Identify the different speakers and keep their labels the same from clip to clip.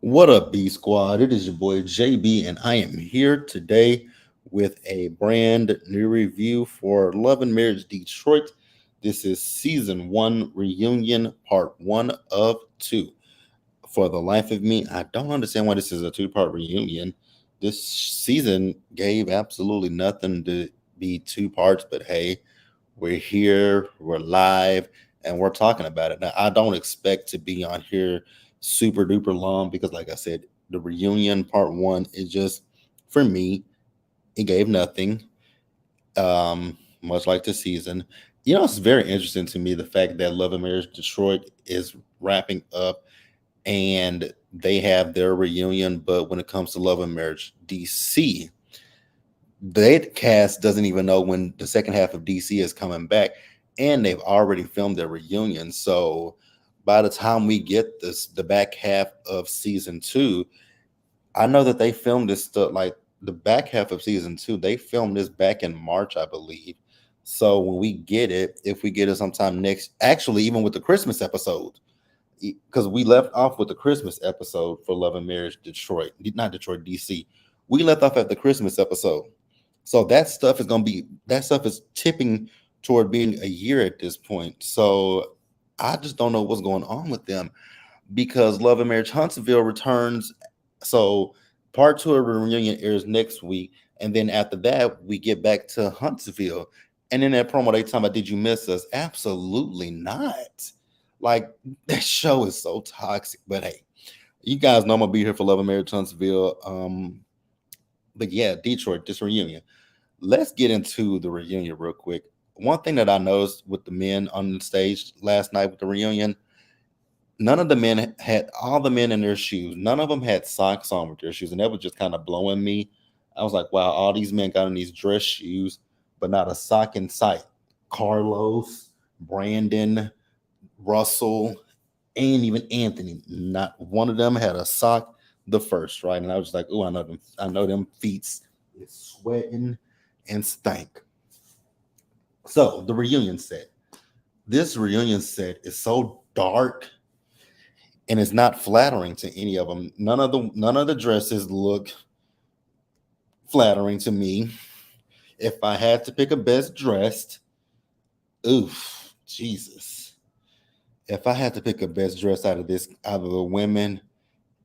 Speaker 1: What up, B Squad? It is your boy JB, and I am here today with a brand new review for Love and Marriage Detroit. This is season one reunion, part one of two. For the life of me, I don't understand why this is a two-part reunion. This season gave absolutely nothing to be two parts, but hey, we're here, we're live, and we're talking about it. Now, I don't expect to be on here super duper long because, like I said, the reunion part one is just for me. It gave nothing, much like the season. It's very interesting to me the fact that Love and Marriage Detroit is wrapping up and they have their reunion. But when it comes to Love and Marriage DC, the cast doesn't even know when the second half of DC is coming back, and they've already filmed their reunion. So by the time we get the back half of season two, I know that they filmed this stuff like the back half of season two. They filmed this back in March, I believe. So when we get it, if we get it sometime next, actually, even with the Christmas episode, because we left off with the Christmas episode for Love and Marriage Detroit, not Detroit, DC. We left off at the Christmas episode. So that stuff is tipping toward being a year at this point. So I just don't know what's going on with them because Love and Marriage Huntsville returns. So part two of the reunion airs next week, and then after that we get back to Huntsville. And in that promo they talking about, did you miss us? Absolutely not. Like, that show is so toxic. But hey, you guys know I'm gonna be here for Love and Marriage Huntsville. But yeah, Detroit, this reunion. Let's get into the reunion real quick. One thing that I noticed with the men on the stage last night with the reunion, none of the men had all the men in their shoes. None of them had socks on with their shoes, and that was just kind of blowing me. I was like, wow, all these men got in these dress shoes, but not a sock in sight. Carlos, Brandon, Russell, and even Anthony, not one of them had a sock the first, right? And I was like, oh, I know them feet is sweating and stank. So the reunion set. This reunion set is so dark and it's not flattering to any of them. None of the dresses look flattering to me. If I had to pick a best dressed, oof, Jesus. If I had to pick a best dress out of the women,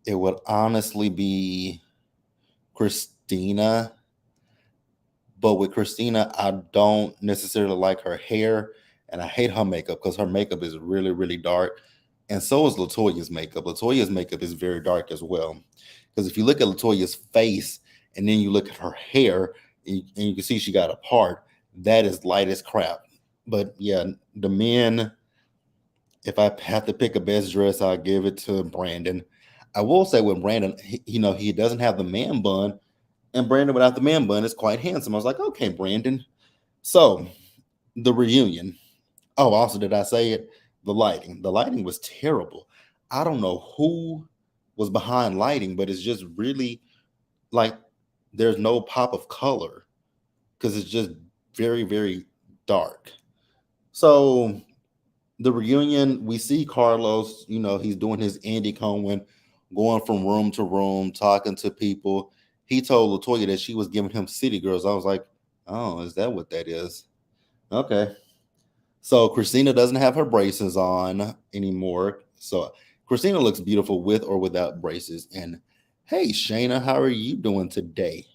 Speaker 1: it would honestly be Christina. But with Christina, I don't necessarily like her hair, and I hate her makeup because her makeup is really, really dark. And so is Latoya's makeup. Latoya's makeup is very dark as well. Because if you look at Latoya's face and then you look at her hair, and you can see she got a part, that is light as crap. But yeah, the men, if I have to pick a best dress, I'll give it to Brandon. I will say with Brandon, he doesn't have the man bun, and Brandon without the man bun is quite handsome. I was like, okay, Brandon. So the reunion. Oh, also, did I say it? The lighting. The lighting was terrible. I don't know who was behind lighting, but it's just really like there's no pop of color because it's just very, very dark. So the reunion, we see Carlos, he's doing his Andy Cohen, going from room to room, talking to people. He told Latoya that she was giving him city girls. I was like, oh, is that what that is? Okay. So Christina doesn't have her braces on anymore. So Christina looks beautiful with or without braces. And hey, Shayna, how are you doing today?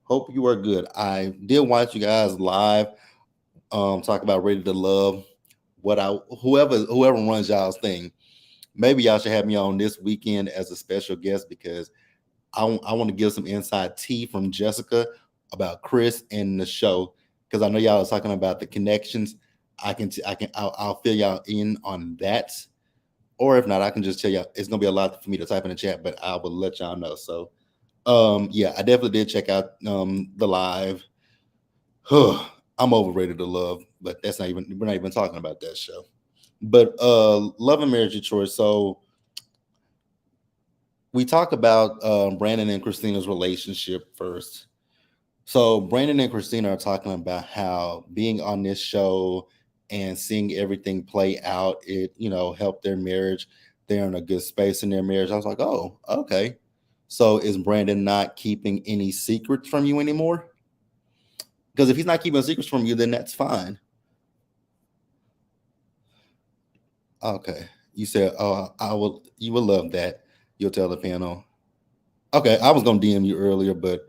Speaker 1: Hope you are good. I did watch you guys live talk about Ready to Love. Whoever runs y'all's thing, maybe y'all should have me on this weekend as a special guest because I want to give some inside tea from Jessica about Chris and the show because I know y'all are talking about the connections. I'll fill y'all in on that, or if not, I can just tell y'all it's gonna be a lot for me to type in the chat, but I will let y'all know. So, yeah, I definitely did check out the live. I'm overrated to love, but we're not even talking about that show. But Love and Marriage Detroit. So we talk about Brandon and Christina's relationship first. So Brandon and Christina are talking about how being on this show and seeing everything play out, it helped their marriage. they're in a good space in their marriage. I was like, oh, okay. So is Brandon not keeping any secrets from you anymore? Because if he's not keeping secrets from you, then that's fine. Okay. You said, oh, I will. You will love that. You'll tell the piano. Okay, I was gonna DM you earlier, but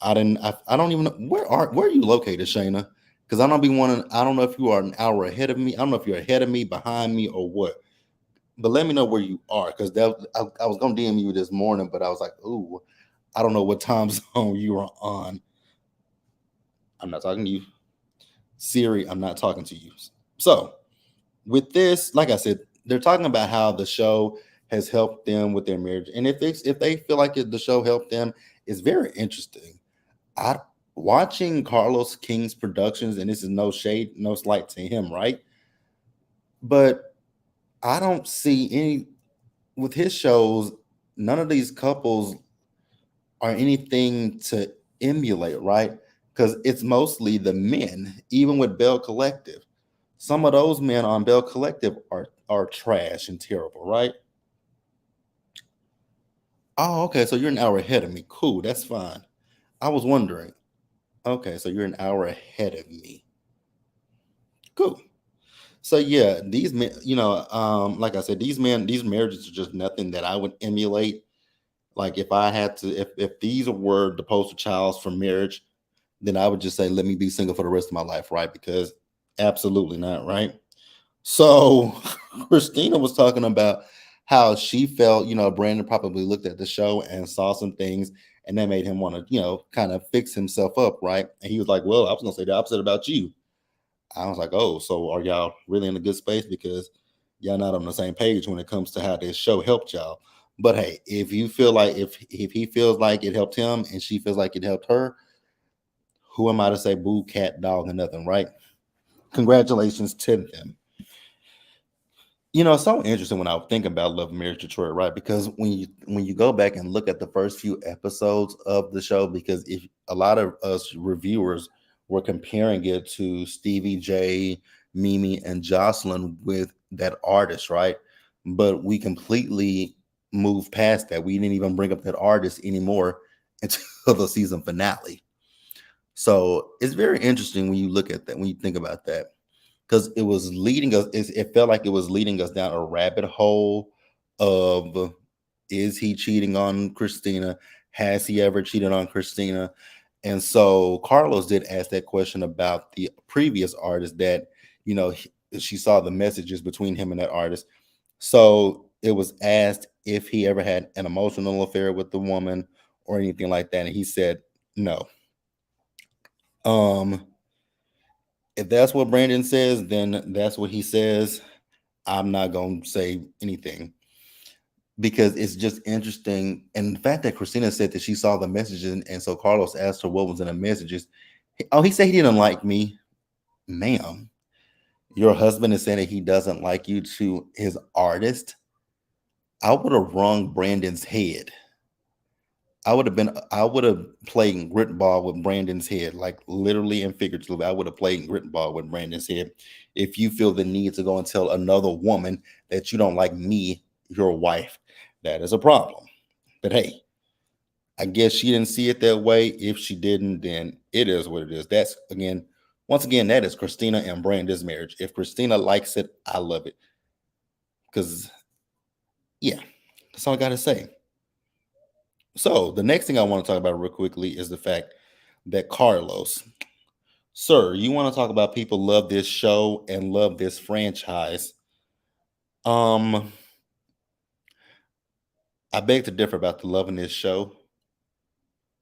Speaker 1: I didn't. I don't even know where are you located, Shayna? Because I don't be wanting. I don't know if you are an hour ahead of me. I don't know if you're ahead of me, behind me, or what. But let me know where you are, because I was gonna DM you this morning, but I was like, ooh, I don't know what time zone you are on. I'm not talking to you, Siri. I'm not talking to you. So with this, like I said, they're talking about how the show has helped them with their marriage, and if they feel like the show helped them, it's very interesting. I watching Carlos King's productions, and this is no shade, no slight to him, right? But I don't see any with his shows. None of these couples are anything to emulate, right? Because it's mostly the men, even with Bell Collective. Some of those men on Bell Collective are trash and terrible, right? Oh, okay. So you're an hour ahead of me. Cool, that's fine. I was wondering. Okay, so you're an hour ahead of me. Cool. So yeah, these men, like I said, these men, these marriages are just nothing that I would emulate. Like if I had to, if these were the poster childs for marriage, then I would just say, let me be single for the rest of my life, right? Because absolutely not, right? So Christina was talking about how she felt, Brandon probably looked at the show and saw some things, and that made him want to, kind of fix himself up, right? And he was like, well, I was gonna say the opposite about you. I was like, oh, so are y'all really in a good space? Because y'all not on the same page when it comes to how this show helped y'all. But hey, if you feel like if he feels like it helped him and she feels like it helped her, who am I to say boo, cat, dog, and nothing, right? Congratulations to them. It's so interesting when I think about Love and Marriage Detroit, right? Because when you go back and look at the first few episodes of the show, because if a lot of us reviewers were comparing it to Stevie J, Mimi, and Jocelyn with that artist, right? But we completely moved past that. We didn't even bring up that artist anymore until the season finale. So it's very interesting when you look at that, when you think about that, because it was leading us. It felt like it was leading us down a rabbit hole of, is he cheating on Christina? Has he ever cheated on Christina? And so Carlos did ask that question about the previous artist that, she saw the messages between him and that artist. So it was asked if he ever had an emotional affair with the woman or anything like that. And he said no. Um, if that's what Brandon says, then that's what he says. I'm not going to say anything because it's just interesting. And the fact that Christina said that she saw the messages, and so Carlos asked her what was in the messages. Oh, he said he didn't like me. Ma'am, your husband is saying that he doesn't like you to his artist. I would have wrung Brandon's head. I would have played grit ball with Brandon's head, like literally and figuratively. I would have played grit ball with Brandon's head. If you feel the need to go and tell another woman that you don't like me, your wife, that is a problem. But hey, I guess she didn't see it that way. If she didn't, then it is what it is. That's again, once again, that is Christina and Brandon's marriage. If Christina likes it, I love it. Because yeah, that's all I gotta say. So the next thing I want to talk about real quickly is the fact that Carlos, sir, you want to talk about people love this show and love this franchise. Um, I beg to differ about the loving this show.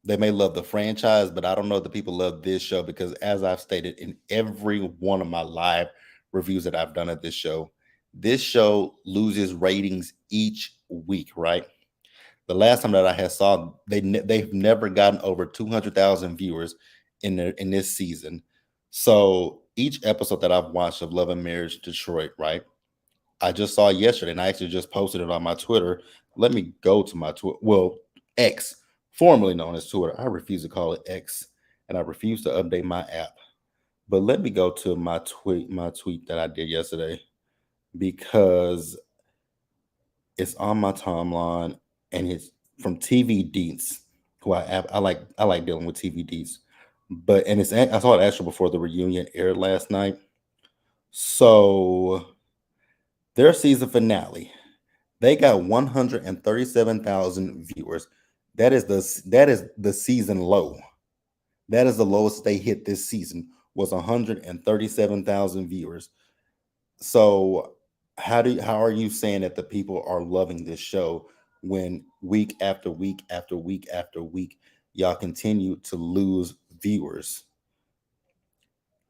Speaker 1: They may love the franchise, but I don't know if the people love this show because, as I've stated in every one of my live reviews that I've done of this show loses ratings each week, right? The last time that I had saw, they've never gotten over 200,000 viewers in this season. So each episode that I've watched of Love and Marriage Detroit, right? I just saw yesterday, and I actually just posted it on my Twitter. Let me go to my Twitter. Well, X, formerly known as Twitter. I refuse to call it X, and I refuse to update my app. But let me go to my tweet that I did yesterday, because It's on my timeline, and it's from TV Deets, who I like dealing with TV Deets. But and I saw it actually before the reunion aired last night. So their season finale, they got 137,000 viewers. That is the season low. That is the lowest they hit this season, was 137,000 viewers. So how are you saying that the people are loving this show when week after week after week after week y'all continue to lose viewers?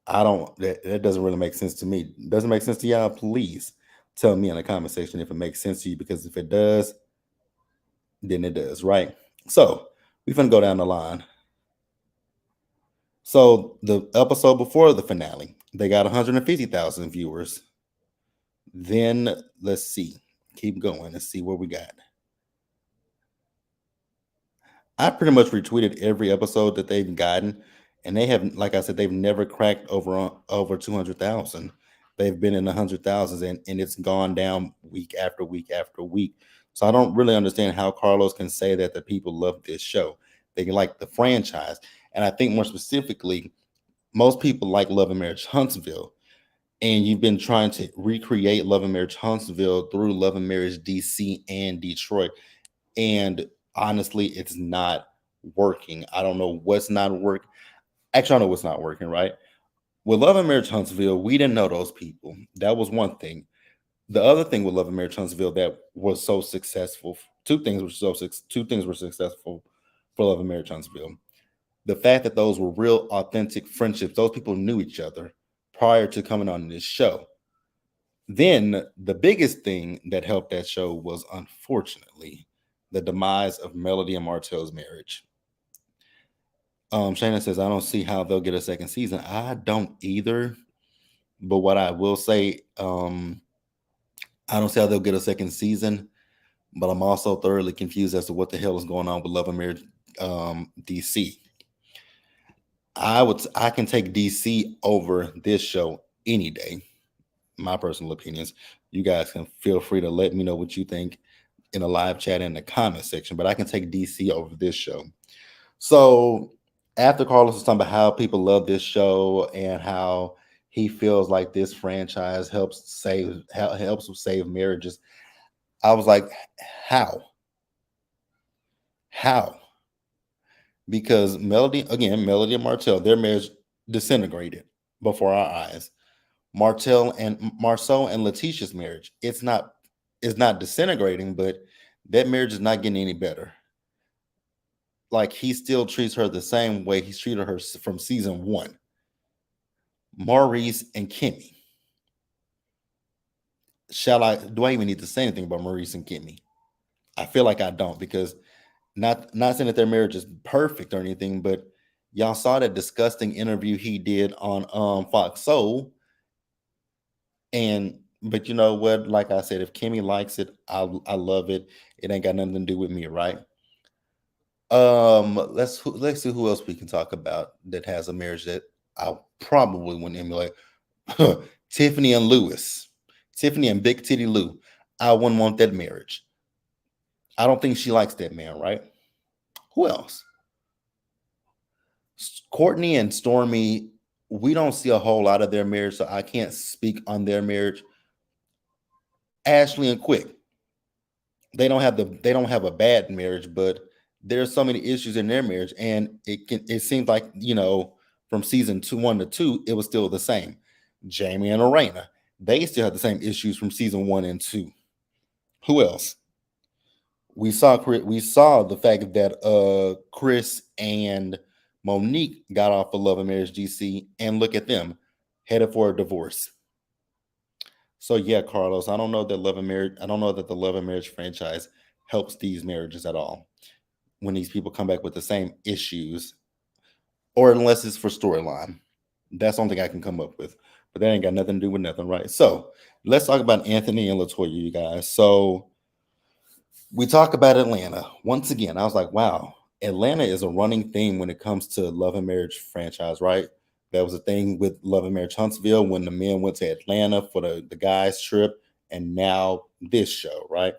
Speaker 1: I don't that doesn't really make sense to me. Doesn't make sense to y'all? Please tell me in the comment section if it makes sense to you, because if it does, then it does, right? So we're gonna go down the line. So the episode before the finale, they got 150,000 viewers. Then let's see. Keep going. Let's see what we got. I pretty much retweeted every episode that they've gotten, and they have, like I said, they've never cracked over 200,000. They've been in the hundred thousands, and it's gone down week after week after week. So I don't really understand how Carlos can say that the people love this show. They like the franchise, and I think more specifically, most people like Love and Marriage Huntsville, and you've been trying to recreate Love and Marriage Huntsville through Love and Marriage DC and Detroit, and honestly, it's not working. I don't know what's not working. Actually, I know what's not working, right? With Love and Marriage Huntsville, we didn't know those people. That was one thing. The other thing with Love and Marriage Huntsville that was so successful, two things were successful for Love and Marriage Huntsville. The fact that those were real authentic friendships, those people knew each other prior to coming on this show. Then the biggest thing that helped that show was, unfortunately, the demise of Melody and Martell's marriage. Shayna says, I don't see how they'll get a second season. I don't either. But what I will say, I don't see how they'll get a second season. But I'm also thoroughly confused as to what the hell is going on with Love and Marriage DC. I can take DC over this show any day. My personal opinions. You guys can feel free to let me know what you think in a live chat in the comment section. But I can take DC over this show. So after Carlos was talking about how people love this show and how he feels like this franchise helps save marriages, I was like, how? How? Because Melody and Martell, their marriage disintegrated before our eyes. Marceau and Letitia's marriage, it's not disintegrating, but that marriage is not getting any better. Like, he still treats her the same way he's treated her from season one. Maurice and Kimmy. Do I even need to say anything about Maurice and Kimmy? I feel like I don't, because not saying that their marriage is perfect or anything, but y'all saw that disgusting interview he did on Fox Soul. And but you know what? Like I said, if Kimmy likes it, I love it. It ain't got nothing to do with me, right? Let's see who else we can talk about that has a marriage that I probably wouldn't emulate. Tiffany and Lewis, Tiffany and Big Titty Lou. I wouldn't want that marriage. I don't think she likes that man, right? Who else? Courtney and Stormy. We don't see a whole lot of their marriage, so I can't speak on their marriage. Ashley and Quick. They don't have a bad marriage, but there's so many issues in their marriage, and it seems like, from season 1 to 2 it was still the same. Jamie and Arena, they still have the same issues from season 1 and 2. Who else? We saw the fact that Chris and Monique got off of Love and Marriage DC, and look at them, headed for a divorce. So yeah, Carlos, I don't know that the Love and Marriage franchise helps these marriages at all when these people come back with the same issues, or unless it's for storyline. That's the only thing I can come up with. But that ain't got nothing to do with nothing, right? So let's talk about Anthony and Latoya, you guys. So we talk about Atlanta. Once again, I was like, wow, Atlanta is a running theme when it comes to Love and Marriage franchise, right? That was a thing with Love and Marriage Huntsville when the men went to Atlanta for the guys' trip, and now this show, right?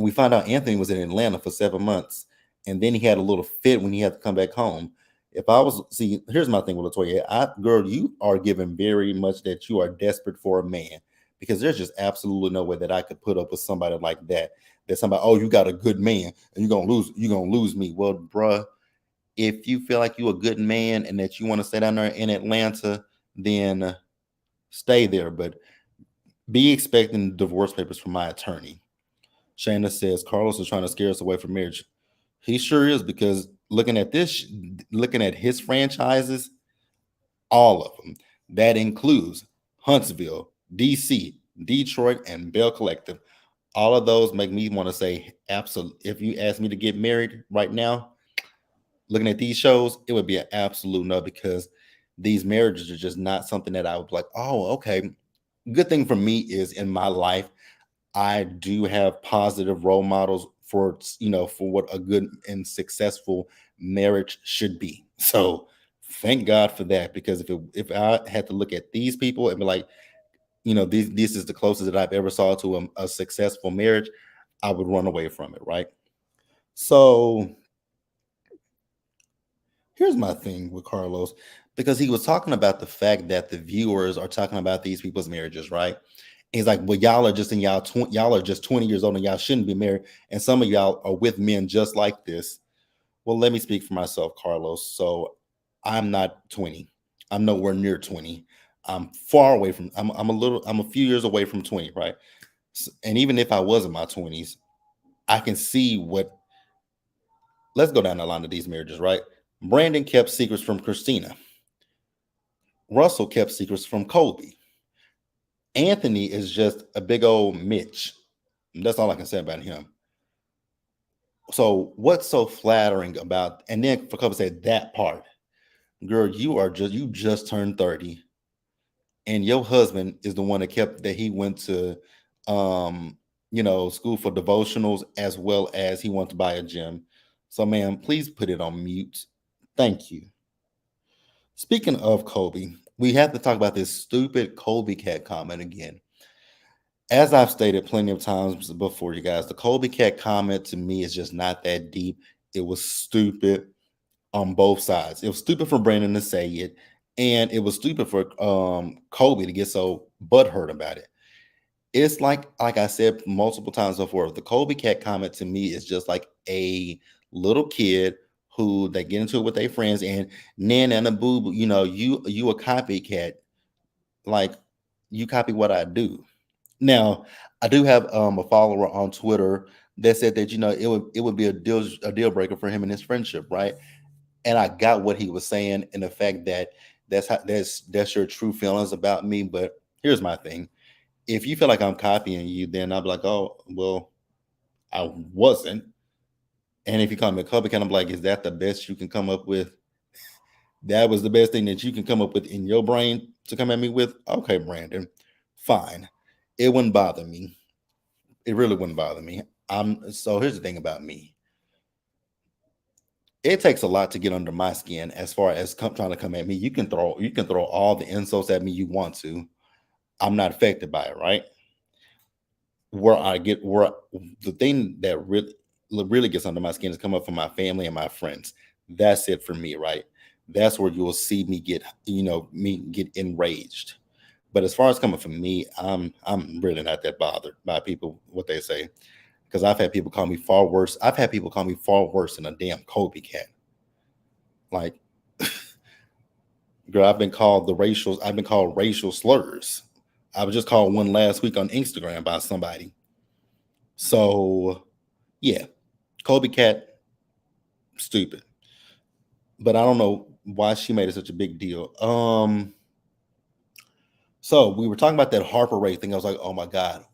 Speaker 1: And we found out Anthony was in Atlanta for 7 months, and then he had a little fit when he had to come back home. If I was see, here's my thing with Latoya. Girl, you are giving very much that you are desperate for a man, because there's just absolutely no way that I could put up with somebody like that. That somebody, oh, you got a good man, and you're gonna lose me. Well, bruh, if you feel like you a good man and that you want to stay down there in Atlanta, then stay there. But be expecting divorce papers from my attorney. Shayna says Carlos is trying to scare us away from marriage. He sure is, because looking at his franchises, all of them, that includes Huntsville, DC, Detroit, and Bell Collective. All of those make me want to say, absolutely. If you ask me to get married right now, looking at these shows, it would be an absolute no, because these marriages are just not something that I would be like, oh, okay. Good thing for me is in my life, I do have positive role models for, for what a good and successful marriage should be. So thank God for that, because if I had to look at these people and be like, this is the closest that I've ever saw to a successful marriage, I would run away from it, right? So here's my thing with Carlos, because he was talking about the fact that the viewers are talking about these people's marriages, right? He's like, well, y'all are just 20 years old and y'all shouldn't be married. And some of y'all are with men just like this. Well, let me speak for myself, Carlos. So I'm not 20. I'm nowhere near 20. I'm far away from, I'm a few years away from 20, right? And even if I was in my 20s, I can see let's go down the line of these marriages, right? Brandon kept secrets from Christina. Russell kept secrets from Colby. Anthony is just a big old Mitch. That's all I can say about him. So what's so flattering about, and then for couple said that part, girl, you just turned 30, and your husband is the one that he went to school for devotionals, as well as he went to buy a gym. So ma'am, please put it on mute. Thank you. Speaking of Kobe, we have to talk about this stupid Colby Cat comment again. As I've stated plenty of times before, you guys, the Colby Cat comment to me is just not that deep. It was stupid on both sides. It was stupid for Brandon to say it, and it was stupid for Kobe to get so butthurt about it. It's like I said multiple times before, the Colby Cat comment to me is just like a little kid who they get into it with their friends, and Nan and a boo, you a copycat, like you copy what I do. Now, I do have a follower on Twitter that said that it would be a deal breaker for him and his friendship, right? And I got what he was saying, and the fact that that's your true feelings about me. But here's my thing: if you feel like I'm copying you, then I'll be like, oh well, I wasn't. And if you call me a copycat, I'm like, is that the best you can come up with? That was the best thing that you can come up with in your brain to come at me with? Okay, Brandon, fine. It wouldn't bother me. It really wouldn't bother me. So here's the thing about me. It takes a lot to get under my skin as far as trying to come at me. You can throw all the insults at me you want to. I'm not affected by it, right? Where the thing that really gets under my skin is come up from my family and my friends. That's it for me, right? That's where you will see me get enraged. But as far as coming from me, I'm really not that bothered by people what they say, because I've had people call me far worse. I've had people call me far worse than a damn Kobe cat. Like, girl, I've been called racial slurs. I was just called one last week on Instagram by somebody. So yeah, Kobe cat, stupid. But I don't know why she made it such a big deal. So we were talking about that Harper Ray thing. I was like, oh my God.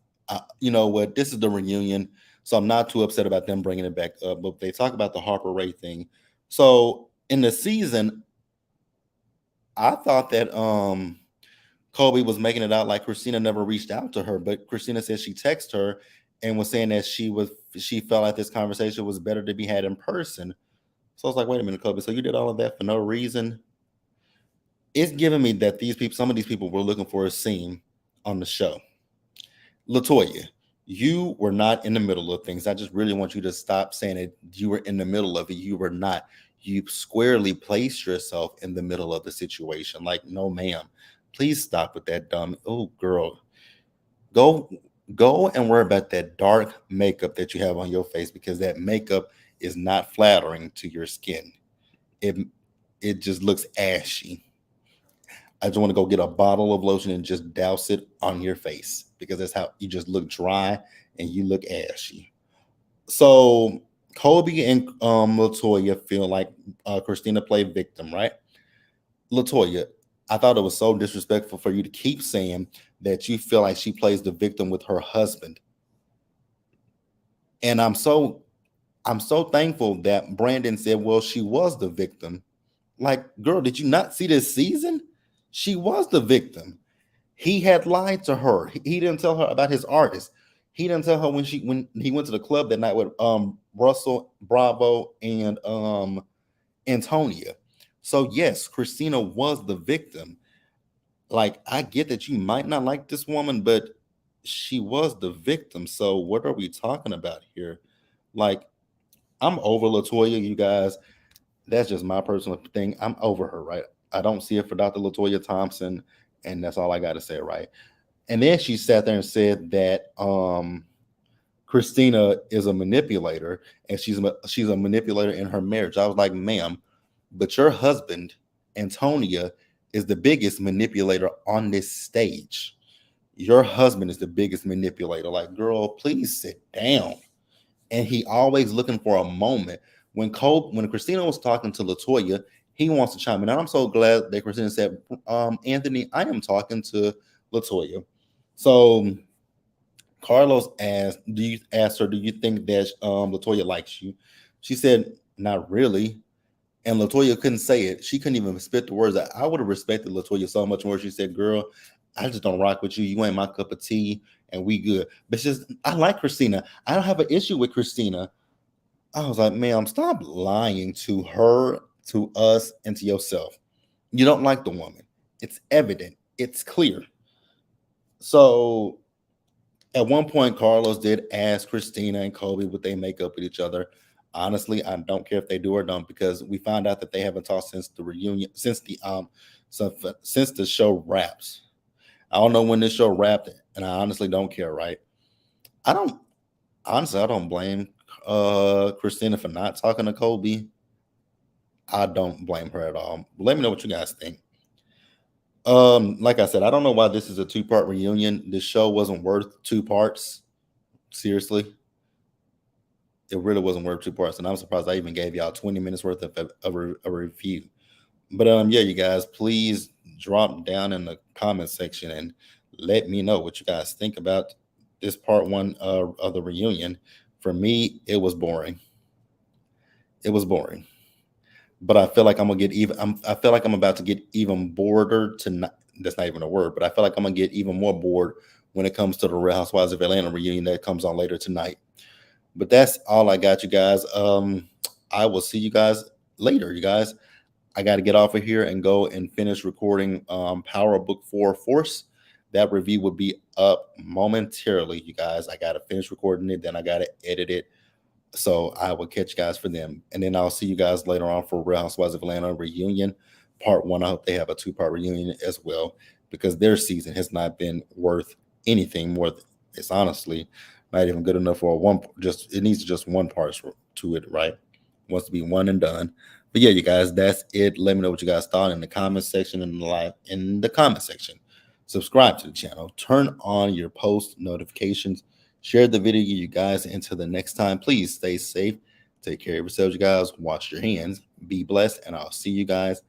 Speaker 1: You know what? This is the reunion. So I'm not too upset about them bringing it back up. But they talk about the Harper Ray thing. So in the season, I thought that Kobe was making it out like Christina never reached out to her. But Christina said she texted her and was saying that she felt like this conversation was better to be had in person. So I was like, wait a minute, Kobe. So you did all of that for no reason? It's giving me that some of these people were looking for a scene on the show. Latoya, You were not in the middle of things. I just really want you to stop saying it. You were in the middle of it. You were not. You squarely placed yourself in the middle of the situation. Like, no, ma'am. Please stop with that dumb. Oh, girl, go go and worry about that dark makeup that you have on your face, because that makeup is not flattering to your skin. It it just looks ashy. I just want to go get a bottle of lotion and just douse it on your face, because that's how you just look dry and you look ashy. So Kobe and Latoya feel like Christina played victim, right? Latoya, I thought it was so disrespectful for you to keep saying that you feel like she plays the victim with her husband. And I'm so thankful that Brandon said, well, she was the victim. Like, girl, did you not see this season? She was the victim. He had lied to her. He didn't tell her about his artist. He didn't tell her when he went to the club that night with Russell Bravo and Antonia. So yes, Christina was the victim. Like, I get that you might not like this woman, but she was the victim. So what are we talking about here? Like, I'm over Latoya, you guys. That's just my personal thing. I'm over her, right? I don't see it for Dr. Latoya Thompson, and that's all I got to say, right? And then she sat there and said that Christina is a manipulator, and she's a manipulator in her marriage. I was like, ma'am, but your husband, Antonia, is the biggest manipulator on this stage. Your husband is the biggest manipulator. Like, girl, please sit down. And he always looking for a moment. When Christina was talking to Latoya, he wants to chime in. And I'm so glad that Christina said, Anthony, I am talking to Latoya. So Carlos asked her, do you think that Latoya likes you? She said, not really. And Latoya couldn't say it. She couldn't even spit the words out. I would have respected Latoya so much more. She said, girl, I just don't rock with you. You ain't my cup of tea, and we good. But she's I like Christina. I don't have an issue with Christina. I was like, ma'am, stop lying to her, to us, and to yourself. You don't like the woman. It's evident. It's clear. So at one point, Carlos did ask Christina and Kobe would they make up with each other. Honestly, I don't care if they do or don't, because we found out that they haven't talked since the reunion, since the show wraps. I don't know when this show wrapped, and I honestly don't care. Right? I don't honestly. I don't blame Christina for not talking to Kobe. I don't blame her at all. Let me know what you guys think. Like I said, I don't know why this is a two-part reunion. This show wasn't worth two parts. Seriously, it really wasn't worth two parts, and I'm surprised I even gave y'all 20 minutes worth of a review. But yeah, you guys, please drop down in the comment section and let me know what you guys think about this part one of the reunion. For me, it was boring. It was boring. But I feel like I'm gonna get even. I feel like I'm about to get even boreder tonight. That's not even a word, but I feel like I'm gonna get even more bored when it comes to the Real Housewives of Atlanta reunion that comes on later tonight. But that's all I got, you guys. I will see you guys later, you guys. I got to get off of here and go and finish recording Power Book 4 Force. That review will be up momentarily, you guys. I got to finish recording it, then I got to edit it. So I will catch you guys for them. And then I'll see you guys later on for Real Housewives of Atlanta reunion, part one. I hope they have a two-part reunion as well, because their season has not been worth anything more. It's honestly not even good enough for a one. Just it needs just one part to it, right? Wants to be one and done. But yeah, you guys, that's it. Let me know what you guys thought in the comment section and in the comment section. Subscribe to the channel. Turn on your post notifications. Share the video, you guys. Until the next time, please stay safe. Take care of yourselves, you guys. Wash your hands. Be blessed. And I'll see you guys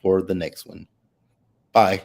Speaker 1: for the next one. Bye.